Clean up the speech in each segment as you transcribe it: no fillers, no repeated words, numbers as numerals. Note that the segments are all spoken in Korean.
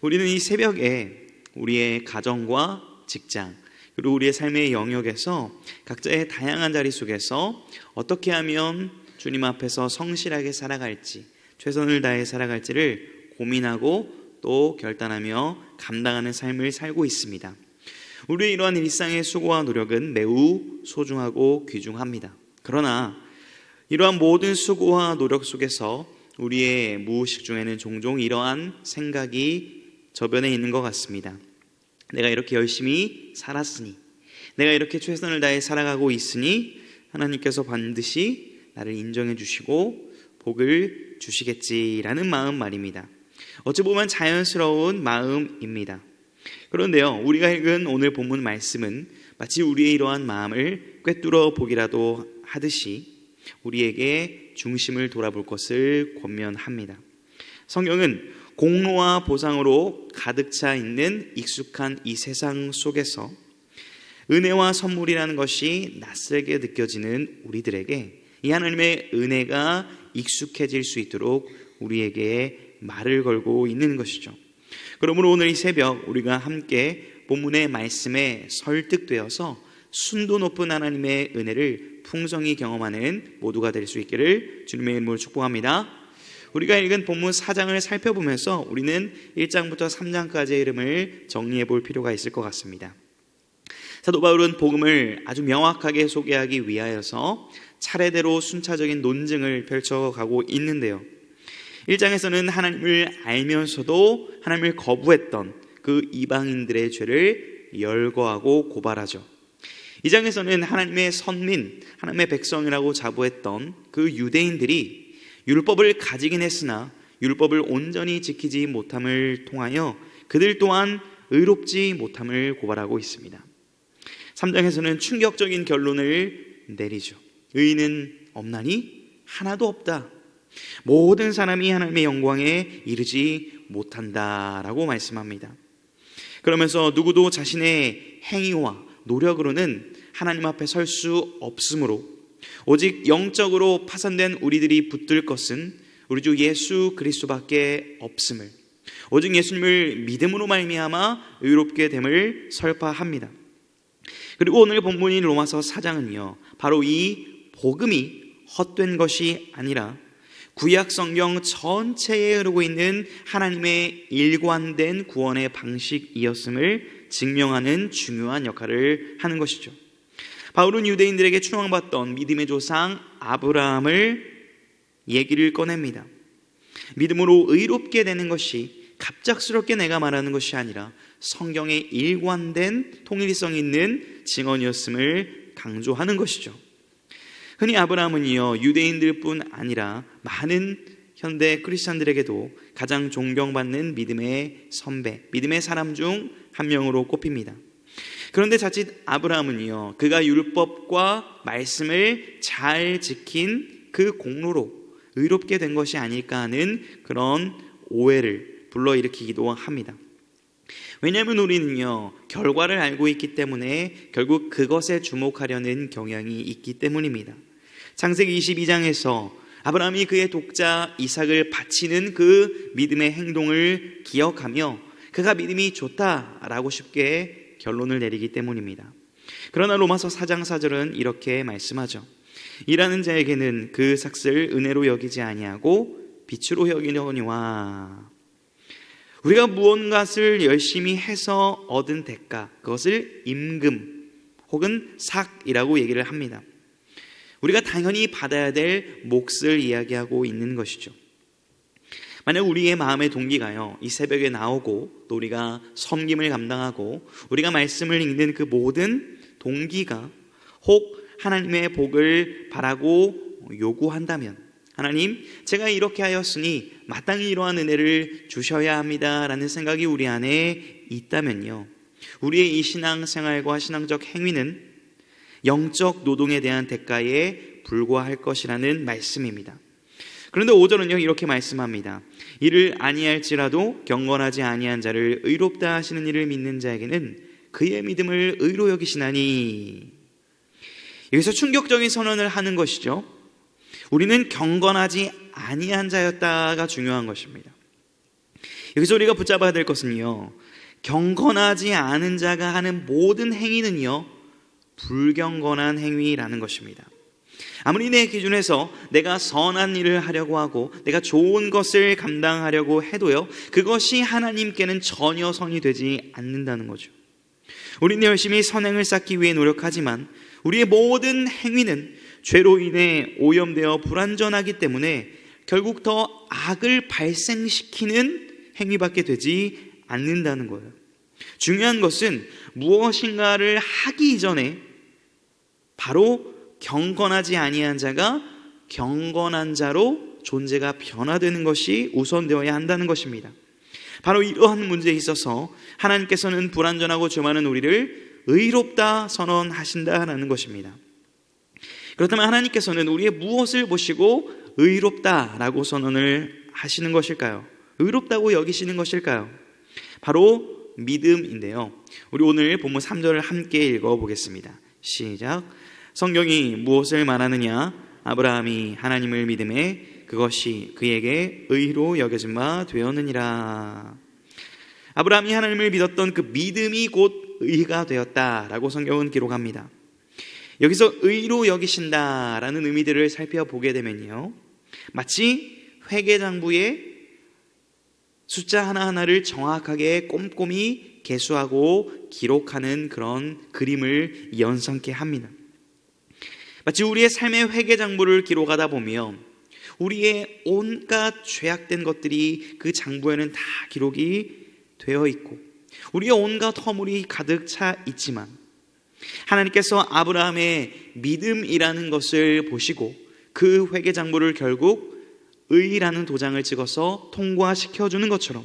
우리는 이 새벽에 우리의 가정과 직장, 그리고 우리의 삶의 영역에서 각자의 다양한 자리 속에서 어떻게 하면 주님 앞에서 성실하게 살아갈지, 최선을 다해 살아갈지를 고민하고 또 결단하며 감당하는 삶을 살고 있습니다. 우리의 이러한 일상의 수고와 노력은 매우 소중하고 귀중합니다. 그러나 이러한 모든 수고와 노력 속에서 우리의 무의식 중에는 종종 이러한 생각이 저변에 있는 것 같습니다. 내가 이렇게 열심히 살았으니, 내가 이렇게 최선을 다해 살아가고 있으니 하나님께서 반드시 나를 인정해 주시고 복을 주시겠지라는 마음 말입니다. 어찌 보면 자연스러운 마음입니다. 그런데요, 우리가 읽은 오늘 본문 말씀은 마치 우리의 이러한 마음을 꿰뚫어 보기라도 하듯이 우리에게 중심을 돌아볼 것을 권면합니다. 성경은 공로와 보상으로 가득 차 있는 익숙한 이 세상 속에서 은혜와 선물이라는 것이 낯설게 느껴지는 우리들에게 이 하나님의 은혜가 익숙해질 수 있도록 우리에게 말을 걸고 있는 것이죠. 그러므로 오늘 이 새벽 우리가 함께 본문의 말씀에 설득되어서 순도 높은 하나님의 은혜를 풍성히 경험하는 모두가 될 수 있기를 주님의 이름으로 축복합니다. 우리가 읽은 본문 4장을 살펴보면서 우리는 1장부터 3장까지의 흐름을 정리해 볼 필요가 있을 것 같습니다. 사도 바울은 복음을 아주 명확하게 소개하기 위하여서 차례대로 순차적인 논증을 펼쳐가고 있는데요, 1장에서는 하나님을 알면서도 하나님을 거부했던 그 이방인들의 죄를 열거하고 고발하죠. 2장에서는 하나님의 선민, 하나님의 백성이라고 자부했던 그 유대인들이 율법을 가지긴 했으나 율법을 온전히 지키지 못함을 통하여 그들 또한 의롭지 못함을 고발하고 있습니다. 3장에서는 충격적인 결론을 내리죠. 의인은 없나니? 하나도 없다. 모든 사람이 하나님의 영광에 이르지 못한다라고 말씀합니다. 그러면서 누구도 자신의 행위와 노력으로는 하나님 앞에 설 수 없으므로 오직 영적으로 파산된 우리들이 붙들 것은 우리 주 예수 그리스도밖에 없음을, 오직 예수님을 믿음으로 말미암아 의롭게 됨을 설파합니다. 그리고 오늘 본문인 로마서 4장은요, 바로 이 복음이 헛된 것이 아니라 구약 성경 전체에 흐르고 있는 하나님의 일관된 구원의 방식이었음을 증명하는 중요한 역할을 하는 것이죠. 바울은 유대인들에게 추앙받던 믿음의 조상 아브라함을 얘기를 꺼냅니다. 믿음으로 의롭게 되는 것이 갑작스럽게 내가 말하는 것이 아니라 성경의 일관된 통일성 있는 증언이었음을 강조하는 것이죠. 흔히 아브라함은요, 유대인들뿐 아니라 많은 현대 크리스찬들에게도 가장 존경받는 믿음의 선배, 믿음의 사람 중 한 명으로 꼽힙니다. 그런데 자칫 아브라함은요, 그가 율법과 말씀을 잘 지킨 그 공로로 의롭게 된 것이 아닐까 하는 그런 오해를 불러일으키기도 합니다. 왜냐하면 우리는요, 결과를 알고 있기 때문에 결국 그것에 주목하려는 경향이 있기 때문입니다. 창세기 22장에서 아브라함이 그의 독자 이삭을 바치는 그 믿음의 행동을 기억하며 그가 믿음이 좋다라고 쉽게 결론을 내리기 때문입니다. 그러나 로마서 4장 4절은 이렇게 말씀하죠. 일하는 자에게는 그 삭슬 은혜로 여기지 아니하고 빛으로 여기려니와. 우리가 무언가를 열심히 해서 얻은 대가, 그것을 임금 혹은 삭이라고 얘기를 합니다. 우리가 당연히 받아야 될 몫을 이야기하고 있는 것이죠. 만약 우리의 마음의 동기가요, 이 새벽에 나오고 또 우리가 섬김을 감당하고 우리가 말씀을 읽는 그 모든 동기가 혹 하나님의 복을 바라고 요구한다면, 하나님, 제가 이렇게 하였으니 마땅히 이러한 은혜를 주셔야 합니다라는 생각이 우리 안에 있다면요, 우리의 이 신앙생활과 신앙적 행위는 영적 노동에 대한 대가에 불과할 것이라는 말씀입니다. 그런데 5절은요, 이렇게 말씀합니다. 이를 아니할지라도 경건하지 아니한 자를 의롭다 하시는 이를 믿는 자에게는 그의 믿음을 의로 여기시나니. 여기서 충격적인 선언을 하는 것이죠. 우리는 경건하지 아니한 자였다가 중요한 것입니다. 여기서 우리가 붙잡아야 될 것은요, 경건하지 않은 자가 하는 모든 행위는요, 불경건한 행위라는 것입니다. 아무리 내 기준에서 내가 선한 일을 하려고 하고 내가 좋은 것을 감당하려고 해도요, 그것이 하나님께는 전혀 선이 되지 않는다는 거죠. 우리는 열심히 선행을 쌓기 위해 노력하지만 우리의 모든 행위는 죄로 인해 오염되어 불완전하기 때문에 결국 더 악을 발생시키는 행위밖에 되지 않는다는 거예요. 중요한 것은 무엇인가를 하기 이전에 바로 경건하지 아니한 자가 경건한 자로 존재가 변화되는 것이 우선되어야 한다는 것입니다. 바로 이러한 문제에 있어서 하나님께서는 불완전하고 죄 많은 우리를 의롭다 선언하신다라는 것입니다. 그렇다면 하나님께서는 우리의 무엇을 보시고 의롭다라고 선언을 하시는 것일까요? 의롭다고 여기시는 것일까요? 바로 믿음인데요, 우리 오늘 본문 3절을 함께 읽어보겠습니다. 시작. 성경이 무엇을 말하느냐? 아브라함이 하나님을 믿음에 그것이 그에게 의로 여겨진 바 되었느니라. 아브라함이 하나님을 믿었던 그 믿음이 곧 의가 되었다라고 성경은 기록합니다. 여기서 의로 여기신다라는 의미들을 살펴보게 되면요, 마치 회계장부에 숫자 하나하나를 정확하게 꼼꼼히 계수하고 기록하는 그런 그림을 연상케 합니다. 마치 우리의 삶의 회계장부를 기록하다 보면 우리의 온갖 죄악된 것들이 그 장부에는 다 기록이 되어 있고 우리의 온갖 허물이 가득 차 있지만 하나님께서 아브라함의 믿음이라는 것을 보시고 그 회계장부를 결국 의라는 도장을 찍어서 통과시켜주는 것처럼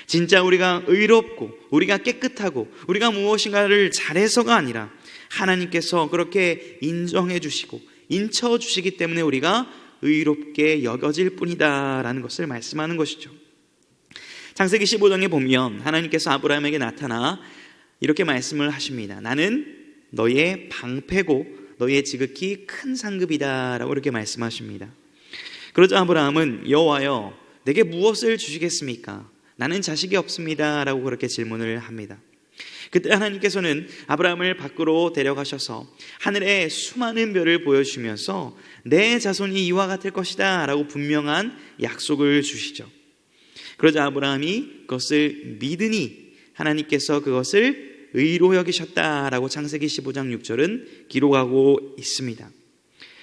진짜 우리가 의롭고 우리가 깨끗하고 우리가 무엇인가를 잘해서가 아니라 하나님께서 그렇게 인정해 주시고 인쳐 주시기 때문에 우리가 의롭게 여겨질 뿐이다 라는 것을 말씀하는 것이죠. 창세기 15장에 보면 하나님께서 아브라함에게 나타나 이렇게 말씀을 하십니다. 나는 너의 방패고 너의 지극히 큰 상급이다 라고 이렇게 말씀하십니다. 그러자 아브라함은 여호와여 내게 무엇을 주시겠습니까? 나는 자식이 없습니다 라고 그렇게 질문을 합니다. 그때 하나님께서는 아브라함을 밖으로 데려가셔서 하늘에 수많은 별을 보여주시면서 내 자손이 이와 같을 것이다 라고 분명한 약속을 주시죠. 그러자 아브라함이 그것을 믿으니 하나님께서 그것을 의로 여기셨다라고 창세기 15장 6절은 기록하고 있습니다.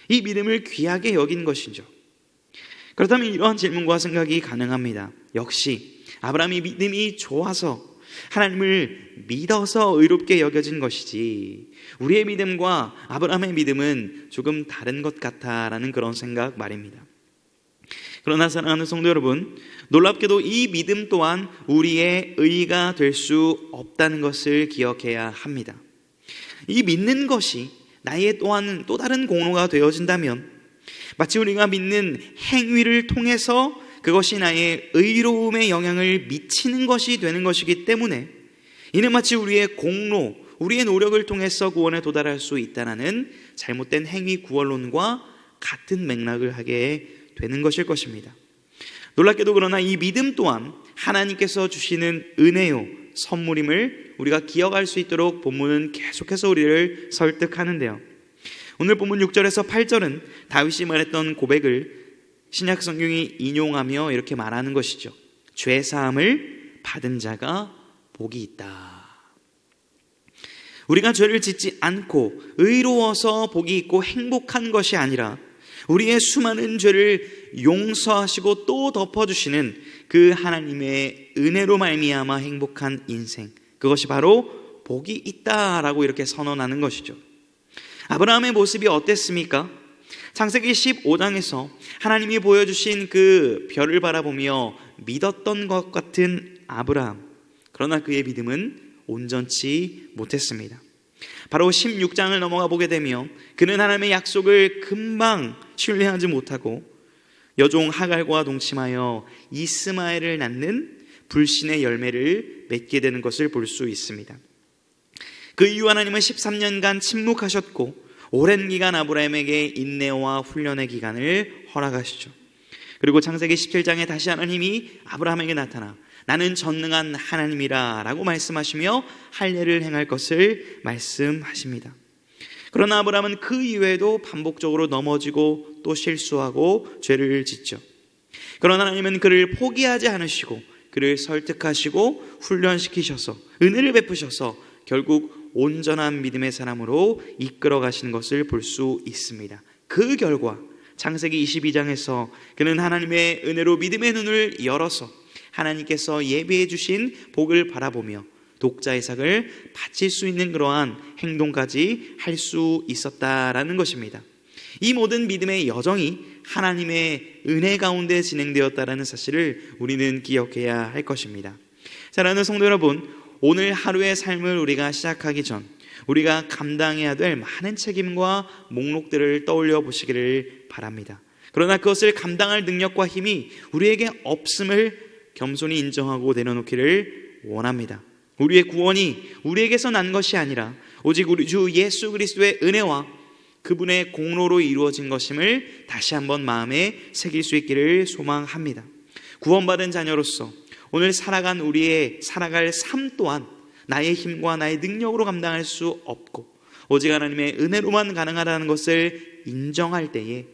이 믿음을 귀하게 여긴 것이죠. 그렇다면 이러한 질문과 생각이 가능합니다. 역시 아브라함이 믿음이 좋아서 하나님을 믿어서 의롭게 여겨진 것이지 우리의 믿음과 아브라함의 믿음은 조금 다른 것 같다라는 그런 생각 말입니다. 그러나 사랑하는 성도 여러분, 놀랍게도 이 믿음 또한 우리의 의가 될 수 없다는 것을 기억해야 합니다. 이 믿는 것이 나의 또한 또 다른 공로가 되어진다면 마치 우리가 믿는 행위를 통해서 그것이 나의 의로움에 영향을 미치는 것이 되는 것이기 때문에 이는 마치 우리의 공로, 우리의 노력을 통해서 구원에 도달할 수 있다는 잘못된 행위 구원론과 같은 맥락을 하게 되는 것일 것입니다. 놀랍게도 그러나 이 믿음 또한 하나님께서 주시는 은혜요, 선물임을 우리가 기억할 수 있도록 본문은 계속해서 우리를 설득하는데요. 오늘 본문 6절에서 8절은 다윗이 말했던 고백을 신약 성경이 인용하며 이렇게 말하는 것이죠. 죄 사함을 받은 자가 복이 있다. 우리가 죄를 짓지 않고 의로워서 복이 있고 행복한 것이 아니라 우리의 수많은 죄를 용서하시고 또 덮어주시는 그 하나님의 은혜로 말미암아 행복한 인생, 그것이 바로 복이 있다라고 이렇게 선언하는 것이죠. 아브라함의 모습이 어땠습니까? 창세기 15장에서 하나님이 보여주신 그 별을 바라보며 믿었던 것 같은 아브라함, 그러나 그의 믿음은 온전치 못했습니다. 바로 16장을 넘어가 보게 되면 그는 하나님의 약속을 금방 신뢰하지 못하고 여종 하갈과 동침하여 이스마엘을 낳는 불신의 열매를 맺게 되는 것을 볼 수 있습니다. 그 이후 하나님은 13년간 침묵하셨고 오랜 기간 아브라함에게 인내와 훈련의 기간을 허락하시죠. 그리고 창세기 17장에 다시 하나님이 아브라함에게 나타나 나는 전능한 하나님이라 라고 말씀하시며 할례를 행할 것을 말씀하십니다. 그러나 아브라함은 그 이후에도 반복적으로 넘어지고 또 실수하고 죄를 짓죠. 그러나 하나님은 그를 포기하지 않으시고 그를 설득하시고 훈련시키셔서 은혜를 베푸셔서 결국 온전한 믿음의 사람으로 이끌어 가시는 것을 볼 수 있습니다. 그 결과 창세기 22장에서 그는 하나님의 은혜로 믿음의 눈을 열어서 하나님께서 예비해 주신 복을 바라보며 독자 이삭을 바칠 수 있는 그러한 행동까지 할 수 있었다라는 것입니다. 이 모든 믿음의 여정이 하나님의 은혜 가운데 진행되었다라는 사실을 우리는 기억해야 할 것입니다. 사랑하는 성도 여러분, 오늘 하루의 삶을 우리가 시작하기 전 우리가 감당해야 될 많은 책임과 목록들을 떠올려 보시기를 바랍니다. 그러나 그것을 감당할 능력과 힘이 우리에게 없음을 겸손히 인정하고 내려놓기를 원합니다. 우리의 구원이 우리에게서 난 것이 아니라 오직 우리 주 예수 그리스도의 은혜와 그분의 공로로 이루어진 것임을 다시 한번 마음에 새길 수 있기를 소망합니다. 구원받은 자녀로서 오늘 살아갈 삶 또한 나의 힘과 나의 능력으로 감당할 수 없고 오직 하나님의 은혜로만 가능하다는 것을 인정할 때에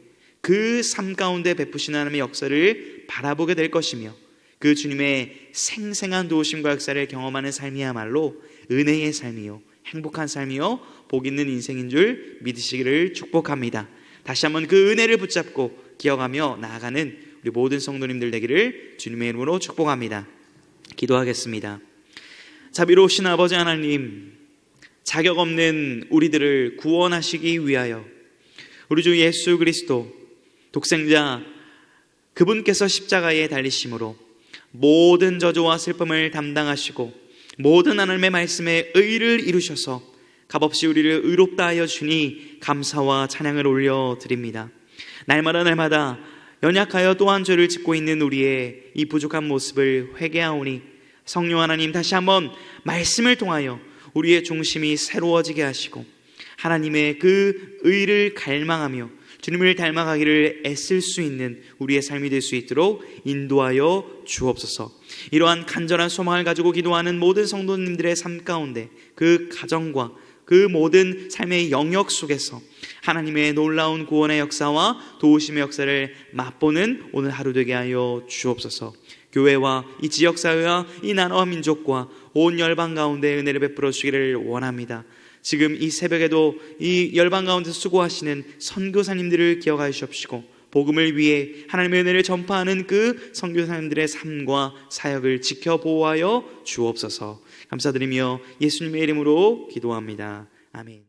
그 삶 가운데 베푸신 하나님의 역사를 바라보게 될 것이며 그 주님의 생생한 도우심과 역사를 경험하는 삶이야말로 은혜의 삶이요 행복한 삶이요 복 있는 인생인 줄 믿으시기를 축복합니다. 다시 한번 그 은혜를 붙잡고 기억하며 나아가는 우리 모든 성도님들 되기를 주님의 이름으로 축복합니다. 기도하겠습니다. 자비로우신 아버지 하나님, 자격 없는 우리들을 구원하시기 위하여 우리 주 예수 그리스도 독생자 그분께서 십자가에 달리심으로 모든 저주와 슬픔을 담당하시고 모든 하나님의 말씀에 의를 이루셔서 값없이 우리를 의롭다 하여 주니 감사와 찬양을 올려드립니다. 날마다 연약하여 또한 죄를 짓고 있는 우리의 이 부족한 모습을 회개하오니 성령 하나님 다시 한번 말씀을 통하여 우리의 중심이 새로워지게 하시고 하나님의 그 의를 갈망하며 주님을 닮아가기를 애쓸 수 있는 우리의 삶이 될 수 있도록 인도하여 주옵소서. 이러한 간절한 소망을 가지고 기도하는 모든 성도님들의 삶 가운데 그 가정과 그 모든 삶의 영역 속에서 하나님의 놀라운 구원의 역사와 도우심의 역사를 맛보는 오늘 하루 되게 하여 주옵소서. 교회와 이 지역사회와 이 나라와 민족과 온 열방 가운데 은혜를 베풀어 주기를 원합니다. 지금 이 새벽에도 이 열방 가운데 수고하시는 선교사님들을 기억하여 주옵시고 복음을 위해 하나님의 은혜를 전파하는 그 선교사님들의 삶과 사역을 지켜 보호하여 주옵소서. 감사드리며 예수님의 이름으로 기도합니다. 아멘.